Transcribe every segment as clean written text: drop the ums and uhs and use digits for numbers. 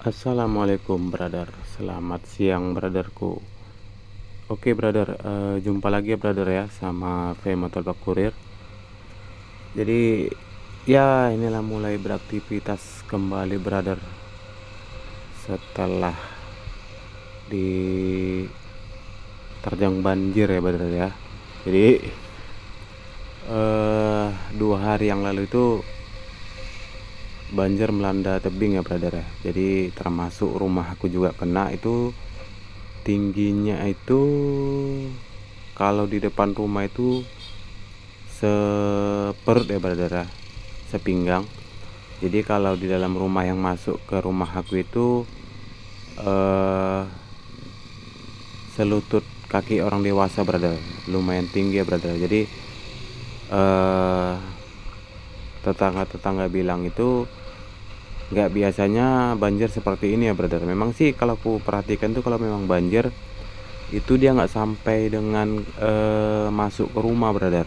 Assalamualaikum brother, selamat siang brotherku. Oke brother, jumpa lagi ya brother ya sama V Motovlog Kurir. Jadi ya inilah mulai beraktivitas kembali brother, setelah diterjang banjir ya brother ya. Jadi 2 hari yang lalu itu banjir melanda tebing ya brother ya. Jadi termasuk rumah aku juga kena. Itu tingginya itu kalau di depan rumah itu seperut ya brother ya, sepinggang. Jadi kalau di dalam rumah yang masuk ke rumah aku itu selutut kaki orang dewasa brother, lumayan tinggi ya brother. Jadi tetangga-tetangga bilang itu nggak biasanya banjir seperti ini ya brother. Memang sih kalau aku perhatikan tuh kalau memang banjir itu dia nggak sampai dengan masuk ke rumah brother,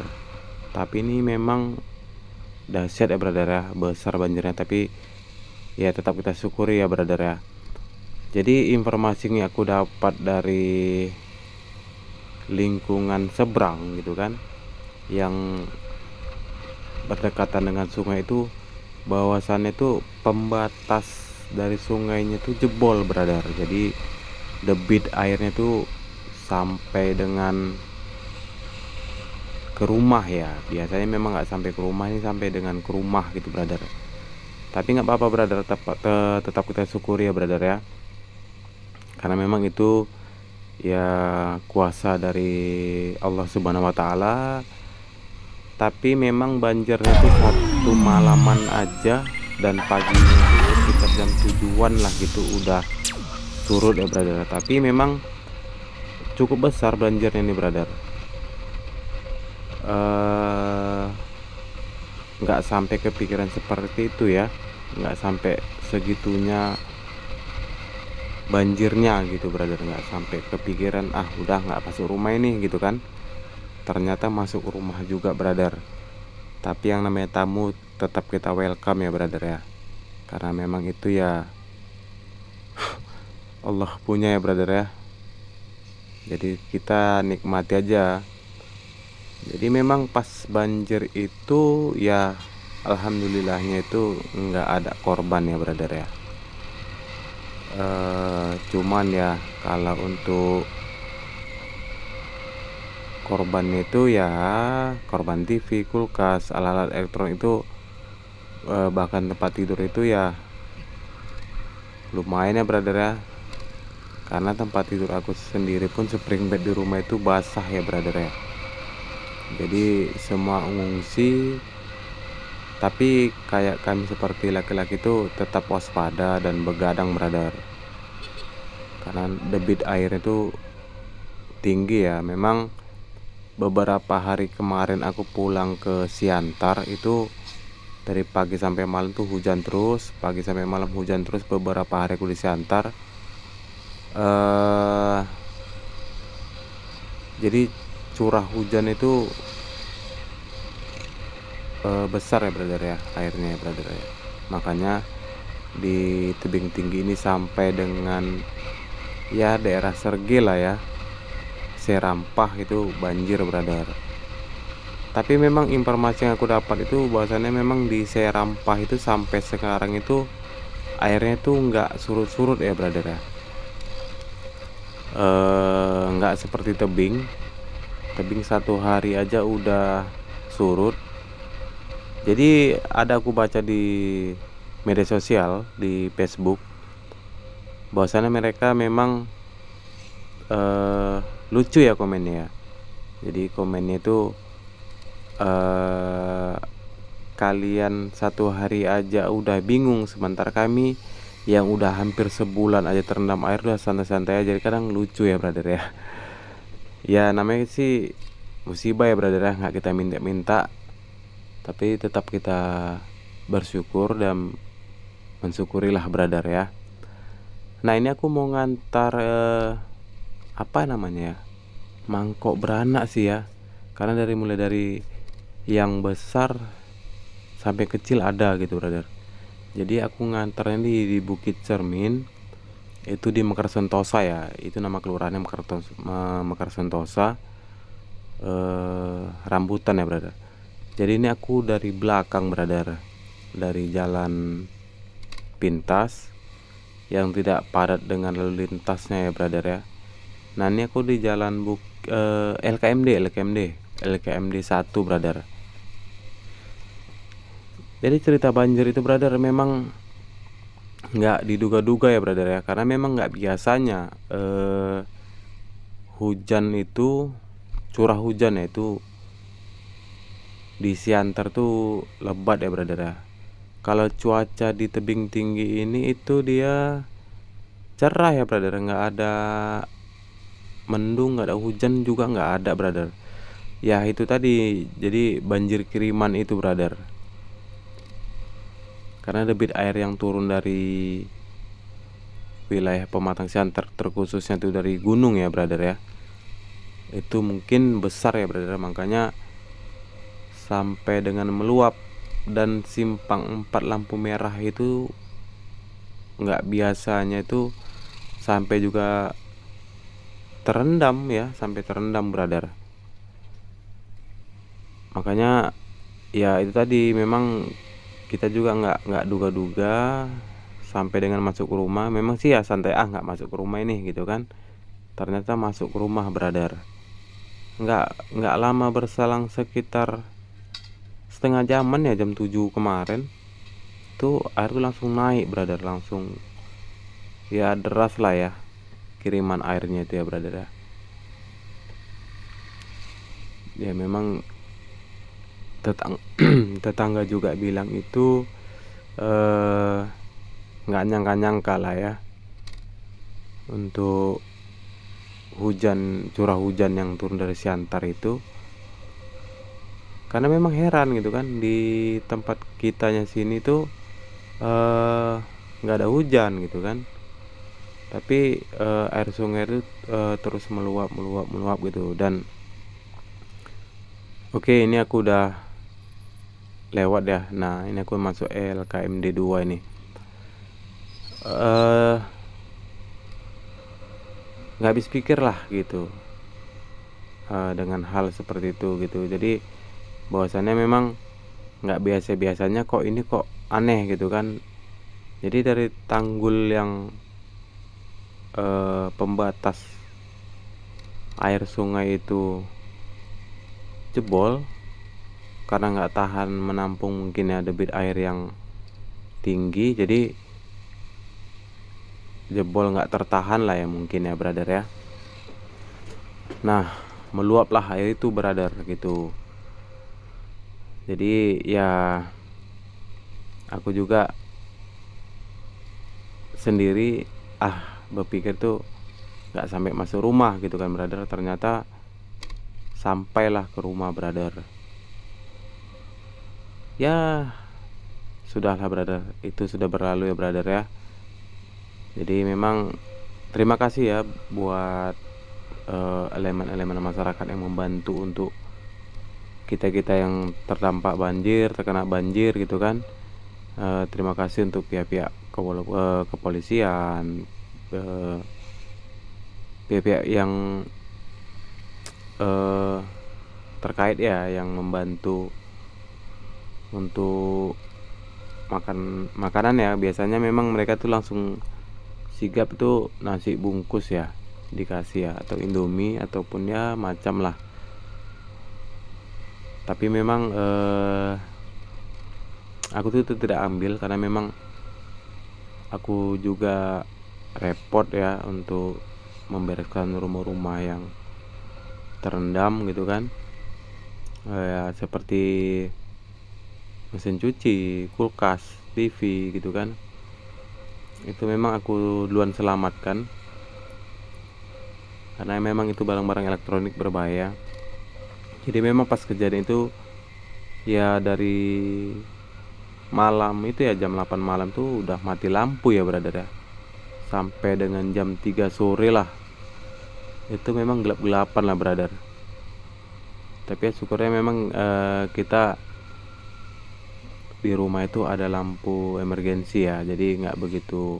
tapi ini memang dahsyat ya brother ya, besar banjirnya. Tapi ya tetap kita syukuri ya brother ya. Jadi informasi yang aku dapat dari lingkungan seberang gitu kan, yang berdekatan dengan sungai itu, bahwasannya itu pembatas dari sungainya itu jebol brother. Jadi debit airnya tuh sampai dengan ke rumah ya. Biasanya memang nggak sampai ke rumah, ini sampai dengan ke rumah gitu brother. Tapi nggak apa-apa brother, tetap kita syukuri ya brother ya, karena memang itu ya kuasa dari Allah Subhanahu wa taala. Tapi memang banjirnya itu satu malaman aja, dan paginya itu sekitar jam 7-an lah gitu udah surut ya brother. Tapi memang cukup besar banjirnya nih brother. Nggak sampai kepikiran seperti itu ya, nggak sampai segitunya banjirnya gitu brother. Nggak sampai kepikiran udah nggak masuk rumah ini gitu kan. Ternyata masuk rumah juga brother. Tapi yang namanya tamu tetap kita welcome ya brother ya, karena memang itu ya Allah punya ya brother ya. Jadi kita nikmati aja. Jadi memang pas banjir itu ya alhamdulillahnya itu nggak ada korban ya brother ya. Cuman ya kalau untuk korban itu ya korban TV, kulkas, alat-alat elektronik itu, bahkan tempat tidur itu ya lumayan ya brother ya. Karena tempat tidur aku sendiri pun spring bed di rumah itu basah ya brother ya. Jadi semua mengungsi. Tapi kayak kami seperti laki-laki itu tetap waspada dan begadang brother, karena debit air itu tinggi ya. Memang beberapa hari kemarin aku pulang ke Siantar itu dari pagi sampai malam tuh hujan terus, pagi sampai malam hujan terus. Beberapa hari aku di Siantar, jadi curah hujan itu besar ya brother ya, airnya ya brother ya. Makanya di tebing tinggi ini sampai dengan ya daerah Sergel lah ya, Serampah itu banjir brother. Tapi memang informasi yang aku dapat itu bahwasannya memang di Serampah itu sampai sekarang itu airnya tuh nggak surut-surut ya brother ya. Nggak seperti tebing 1 hari aja udah surut. Jadi ada aku baca di media sosial di Facebook bahwasannya mereka memang lucu ya komennya ya. Jadi komennya itu kalian 1 hari aja udah bingung, sementara kami yang udah hampir sebulan aja terendam air udah santai-santai aja. Jadi kadang lucu ya brother ya. Ya namanya sih musibah ya brother ya, nggak kita minta-minta, tapi tetap kita bersyukur dan mensyukurilah brother ya. Nah ini aku mau ngantar apa namanya ya, mangkok beranak sih ya, karena mulai dari yang besar sampai kecil ada gitu brother. Jadi aku ngantarnya di Bukit Cermin. Itu di Mekar Sentosa ya, itu nama kelurahannya Mekar Sentosa, rambutan ya brother. Jadi ini aku dari belakang brother, dari jalan pintas yang tidak padat dengan lalu lintasnya ya brother ya. Nah ini aku di jalan LKMD 1 brother. Jadi cerita banjir itu brother memang nggak diduga-duga ya brother ya, karena memang nggak biasanya hujan itu, curah hujan ya itu di Siantar tuh lebat ya brother ya. Kalau cuaca di tebing tinggi ini itu dia cerah ya brother, nggak ada mendung, nggak ada hujan juga, nggak ada brother. Ya itu tadi, jadi banjir kiriman itu brother, karena debit air yang turun dari wilayah Pematang Siantar, terkhususnya itu dari gunung ya brother ya, itu mungkin besar ya brother, makanya sampai dengan meluap. Dan simpang 4 lampu merah itu nggak biasanya itu sampai juga terendam ya, sampai terendam brother. Makanya ya itu tadi, memang kita juga nggak duga-duga sampai dengan masuk ke rumah. Memang sih ya santai, nggak masuk ke rumah ini gitu kan, ternyata masuk ke rumah brother. Nggak lama berselang sekitar setengah jaman ya, jam 7 kemarin tuh air tuh langsung naik brother, langsung ya deras lah ya kiriman airnya itu ya brother ya. Ya memang tetangga juga bilang itu nggak nyangka-nyangka lah ya untuk curah hujan yang turun dari Siantar itu, karena memang heran gitu kan, di tempat kitanya sini tuh nggak ada hujan gitu kan, tapi air sungai itu terus meluap gitu. Dan oke, ini aku udah lewat ya. Nah ini aku masuk LKMD 2 ini. Nggak habis pikir lah gitu dengan hal seperti itu gitu. Jadi bahwasannya memang nggak biasanya kok ini kok aneh gitu kan. Jadi dari tanggul yang pembatas air sungai itu jebol karena nggak tahan menampung mungkin ya debit air yang tinggi, jadi jebol, nggak tertahan lah ya mungkin ya brother ya. Nah meluaplah air itu brother gitu. Jadi ya aku juga sendiri berpikir tuh nggak sampai masuk rumah gitu kan brother, ternyata sampailah ke rumah brother. Ya sudahlah brother, itu sudah berlalu ya brother ya. Jadi memang terima kasih ya buat elemen-elemen masyarakat yang membantu untuk kita yang terdampak banjir, terkena banjir gitu kan. Terima kasih untuk pihak-pihak kepolisian, pihak-pihak yang terkait ya, yang membantu untuk makanan ya. Biasanya memang mereka tuh langsung sigap tuh nasi bungkus ya dikasih ya, atau Indomie ataupun ya macam lah. Tapi memang aku tuh tidak ambil karena memang aku juga repot ya untuk membereskan rumah-rumah yang terendam gitu kan. Ya seperti mesin cuci, kulkas, TV gitu kan. Itu memang aku duluan selamatkan karena memang itu barang-barang elektronik berbahaya. Jadi memang pas kejadian itu ya dari malam itu ya, jam 8 malam tuh udah mati lampu ya brother ya, sampai dengan jam 3 sore lah itu memang gelap-gelapan lah brother. Tapi ya syukurnya memang kita di rumah itu ada lampu emergensi ya, jadi nggak begitu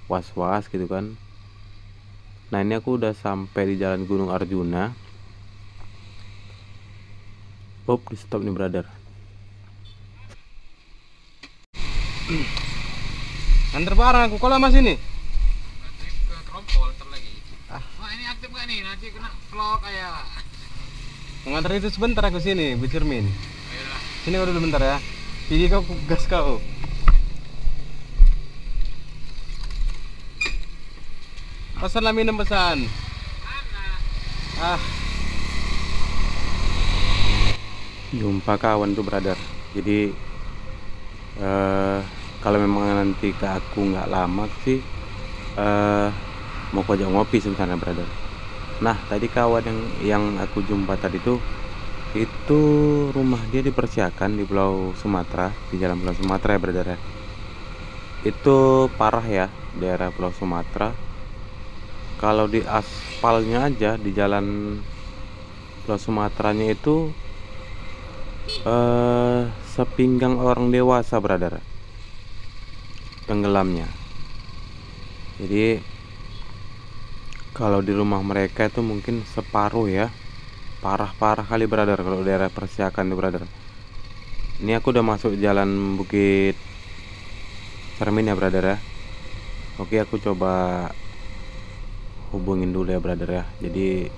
was-was gitu kan. Nah ini aku udah sampai di jalan Gunung Arjuna. Bob di stop nih brother. Antar barang aku kalau mas ini. Ke Krompol ntar lagi. Wah ini aktif gak nih? Nanti kena vlog kayak. Mengantar itu sebentar aku sini, Bu Cermin. Ayolah. Sini kau dulu bentar ya. Jadi kau gas kau. Pesanlah minum pesan. Mana? Ah, Jumpa kawan tuh brother. Jadi kalau memang nanti ke aku nggak lama sih, mau kau ajak ngopi sebenarnya brother. Nah tadi kawan yang aku jumpa tadi tuh, itu rumah dia dipersiapkan di Pulau Sumatera, di jalan Pulau Sumatera ya brother ya. Itu parah ya daerah Pulau Sumatera. Kalau di aspalnya aja di jalan Pulau Sumateranya itu sepinggang orang dewasa brother tenggelamnya. Jadi kalau di rumah mereka itu mungkin separuh ya. Parah-parah kali brother kalau daerah Persiakan tuh brother. Ini aku udah masuk jalan Bukit Cermin ya brother ya. Oke aku coba hubungin dulu ya brother ya. Jadi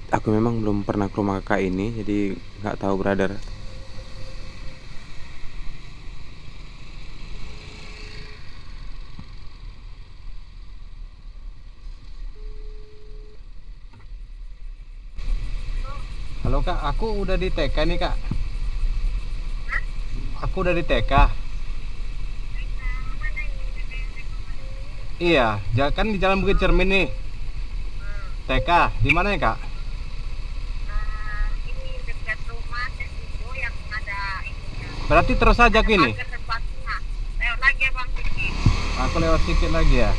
aku memang belum pernah ke rumah kakak ini, jadi nggak tahu brother. halo kak, aku udah di TK nih kak. Aku udah di TK. Iya, kan di Jalan Bukit Cermin nih. TK, di mana ya kak? Ini dekat rumah dan itu yang ada ininya. Berarti terus aja aku ini. Pagar depannya. Lewat lagi ya bang Vicky. Aku lewat sedikit lagi ya.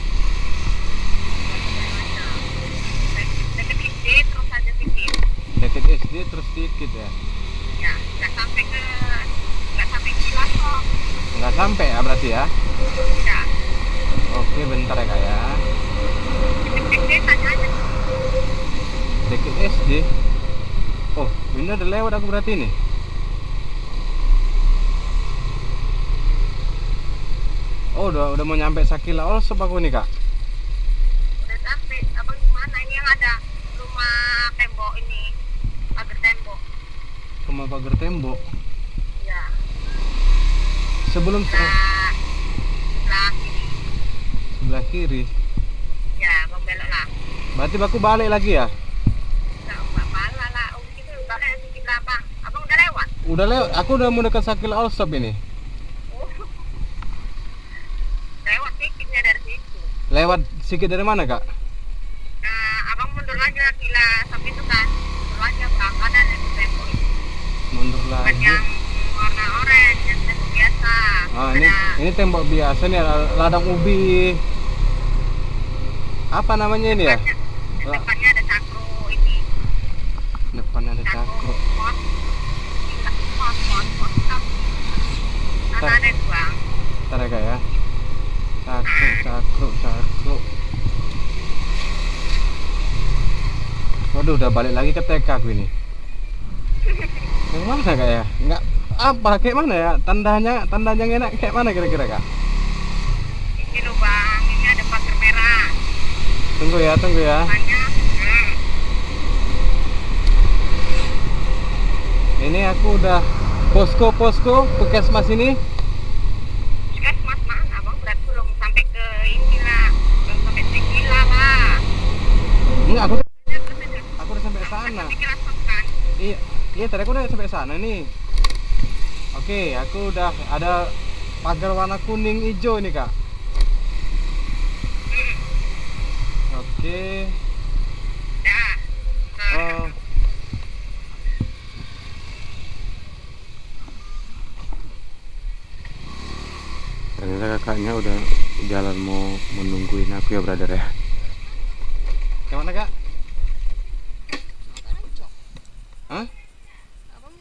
Dekat SD terus aja sedikit. Deket SD terus sedikit ya. Ya, nggak sampai kilas kok. Nggak sampai ya berarti ya. Ya, Oke, bentar ya kak ya. dekat SD tanya aja. Deket SD. Oh, ini udah lewat aku berarti nih. Oh, udah mau nyampe Sakila Allshop aku nih kak. Udah sampai. Abang gimana? Ini yang ada rumah tembok ini, pagar tembok. Rumah pagar tembok. Ya, Sebelum sebelah kiri. sebelah kiri. Ya, bang belok lah. Berarti aku balik lagi ya? Nggak malah lah. Oh, gitu balik sedikit lah bang. Abang udah lewat. Udah lewat. Aku udah mau dekat Sakila Allshop ini. Oh. Lewat sedikitnya dari situ. Lewat sedikit dari mana kak? Nah, abang mundur lagi lah sampai itu kan. Mundur lagi bang, ada yang tembok itu. Mundur Bukan lagi. yang warna oranye, yang tembok biasa. Ah, Ada ini tembok biasa nih, ladang ubi. Apa namanya ini ya? depannya ada cakro ini. Depan ada cakro. Pos. Tidak, pos. Karena ada yang bang. Ntar ya kak ya. Cakro. Waduh, udah balik lagi ke TK aku ini. Yang mana kak ya? Nggak apa, kayak mana ya? Tandanya yang enak kayak mana kira-kira kak? Ini loh bang, ini ada pagar merah. Tunggu ya. Banyak. Ini aku udah posko puskesmas ini. Mas mana abang berarti belum sampai ke inilah. Belum sampai Sekila lah. Ini aku Terus ada udah sampai sana. Sekila kan. Iya tadi aku udah sampai sana nih. Oke, aku udah ada pagar warna kuning hijau ini kak. Oke. Ya. Oh, Ternyata kakaknya udah jalan mau menungguin aku ya brother ya. yang mana kak? Hah? Abang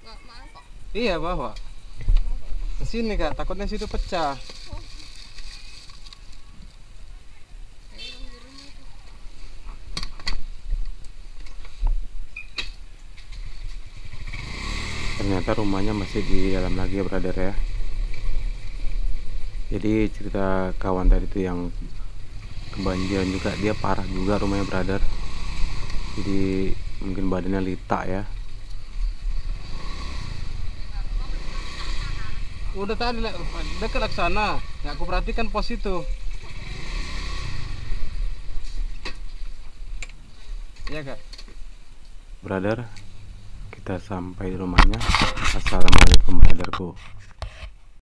nggak mau kok. Iya bawa. Ke sini kak, takutnya situ pecah. Ternyata rumahnya masih di dalam lagi ya brother ya. Jadi cerita kawan tadi itu yang kebanjiran juga, dia parah juga rumahnya brother. Jadi mungkin badannya litak ya. Udah tadi dekat ke sana. Ya aku perhatikan pos itu. Iya kak. Brother, kita sampai di rumahnya. Assalamualaikum brotherku.